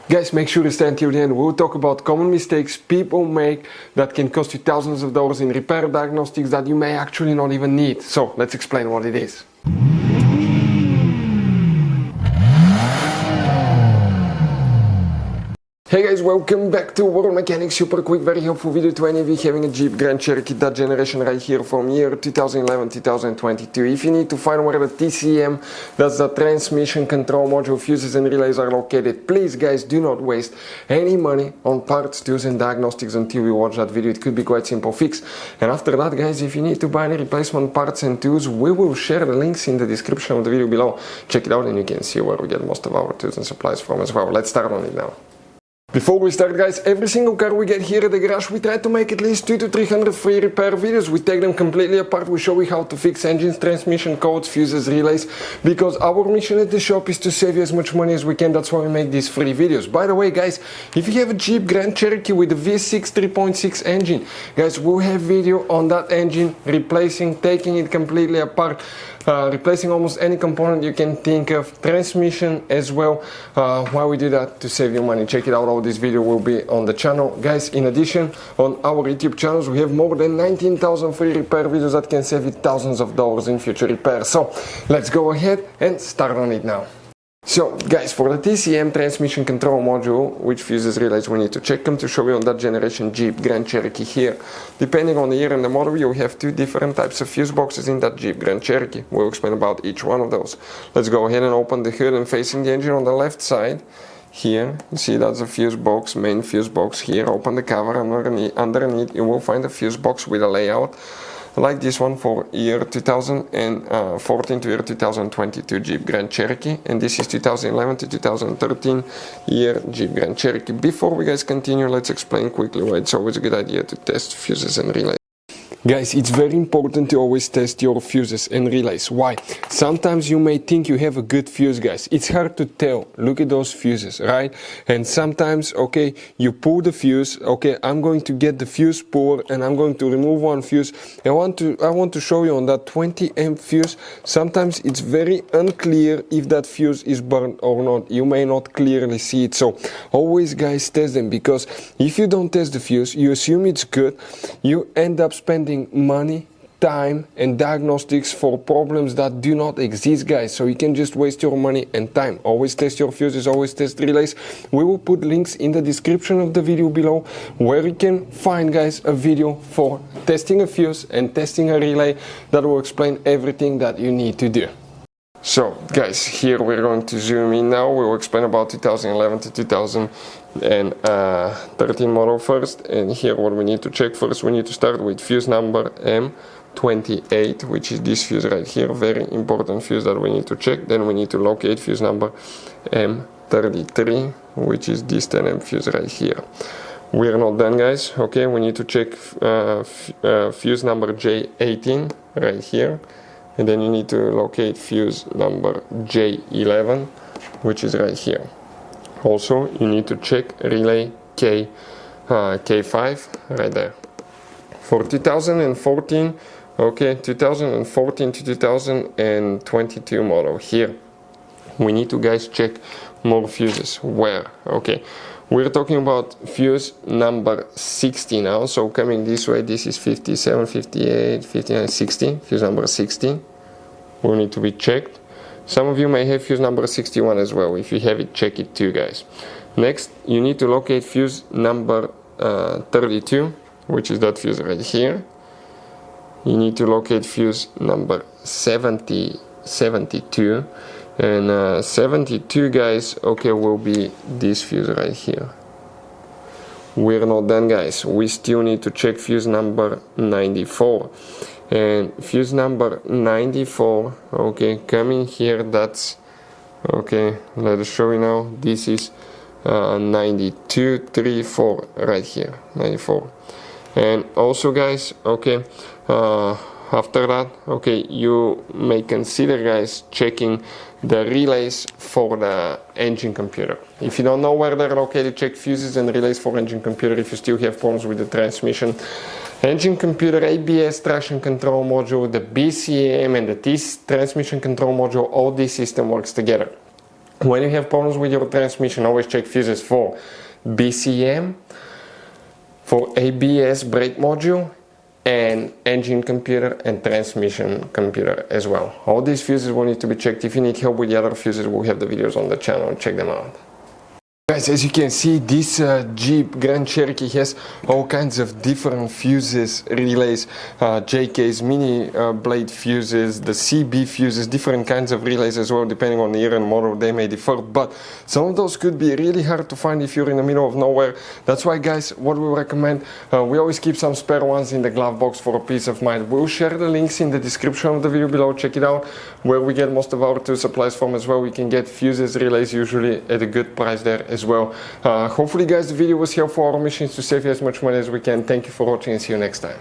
Guys, make sure to stay until the end. We'll talk about common mistakes people make that can cost you thousands of dollars in repair diagnostics that you may actually not even need. So let's explain what it is. Hey guys, welcome back to World Mechanics. Super quick, very helpful video to any of you having a Jeep Grand Cherokee, that generation right here from year 2011-2022. If you need to find where the TCM, that's the transmission control module, fuses and relays are located, please guys do not waste any money on parts, tools and diagnostics until you watch that video. It could be quite simple fix. And after that guys, if you need to buy any replacement parts and tools, we will share the links in the description of the video below. Check it out and you can see where we get most of our tools and supplies from as well. Let's start on it now. Before we start guys, every single car we get here at the garage, we try to make at least 200 to 300 free repair videos. We take them completely apart, we show you how to fix engines, transmission codes, fuses, relays, because our mission at the shop is to save you as much money as we can. That's why we make these free videos. By the way guys, if you have a Jeep Grand Cherokee with a V6 3.6 engine, guys, we'll have video on that engine, replacing, taking it completely apart, replacing almost any component you can think of, transmission as well. Why we do that? To save you money. Check it out, all this video will be on the channel. Guys, in addition, on our YouTube channels we have more than 19,000 free repair videos that can save you thousands of dollars in future repairs. So let's go ahead and start on it now. So guys, for the TCM transmission control module, which fuses relays, we need to check them to show you on that generation Jeep Grand Cherokee here. Depending on the year and the model, you have two different types of fuse boxes in that Jeep Grand Cherokee. We'll explain about each one of those. Let's go ahead and open the hood, and facing the engine on the left side, here, you see that's a fuse box, main fuse box here. Open the cover, and underneath you will find a fuse box with a layout like this one for year 2014 to year 2022 Jeep Grand Cherokee, and this is 2011 to 2013 year Jeep Grand Cherokee. Before we guys continue, let's explain quickly why it's always a good idea to test fuses and relays. Guys, it's very important to always test your fuses and relays. Why? Sometimes you may think you have a good fuse, guys. It's hard to tell. Look at those fuses, right? And sometimes, okay, you pull the fuse. Okay, I'm going to get the fuse puller and I'm going to remove one fuse. I want to show you on that 20 amp fuse. Sometimes it's very unclear if that fuse is burned or not. You may not clearly see it. So always, guys, test them, because if you don't test the fuse, you assume it's good. You end up spending money, time and diagnostics for problems that do not exist, guys. So you can just waste your money and time. Always test your fuses, always test relays. We will put links in the description of the video below where you can find, guys, a video for testing a fuse and testing a relay that will explain everything that you need to do. So guys, here we're going to zoom in now. We will explain about 2011 to 2013 model first, and here what we need to check first, we need to start with fuse number M28, which is this fuse right here, very important fuse that we need to check. Then we need to locate fuse number M33, which is this 10 amp fuse right here. We are not done, guys. Okay, we need to check fuse number J18 right here. And then you need to locate fuse number J11, which is right here. Also, you need to check relay K5 right there. For 2014, okay, 2014 to 2022 model here, we need to, guys, check more fuses. Where? Okay, we're talking about fuse number 60 now. So coming this way, this is 57, 58, 59, 60. Fuse number 60 will need to be checked. Some of you may have fuse number 61 as well. If you have it, check it too, guys. Next, you need to locate fuse number 32, which is that fuse right here. You need to locate fuse number 72. And 72, guys, okay, will be this fuse right here. We're not done, guys. We still need to check fuse number 94. And fuse number 94, okay, coming here, that's, okay, let us show you now. This is 9234 right here, 94. And also, guys, okay, after that, okay, you may consider, guys, checking the relays for the engine computer. If you don't know where they're located, check fuses and relays for engine computer if you still have problems with the transmission. Engine computer, ABS, traction control module, the BCM and the transmission control module, all this system works together. When you have problems with your transmission, always check fuses for BCM, for ABS brake module, and engine computer and transmission computer as well. All these fuses will need to be checked. If you need help with the other fuses, we'll have the videos on the channel. Check them out. Guys, as you can see, this Jeep Grand Cherokee has all kinds of different fuses, relays, JKs, mini blade fuses, the CB fuses, different kinds of relays as well, depending on the year and model, they may differ, but some of those could be really hard to find if you're in the middle of nowhere. That's why, guys, what we recommend, we always keep some spare ones in the glove box for a peace of mind. We'll share the links in the description of the video below. Check it out, where we get most of our tool supplies from as well. We can get fuses, relays, usually at a good price there as well. Hopefully, guys, the video was helpful. Our mission is to save you as much money as we can. Thank you for watching and see you next time.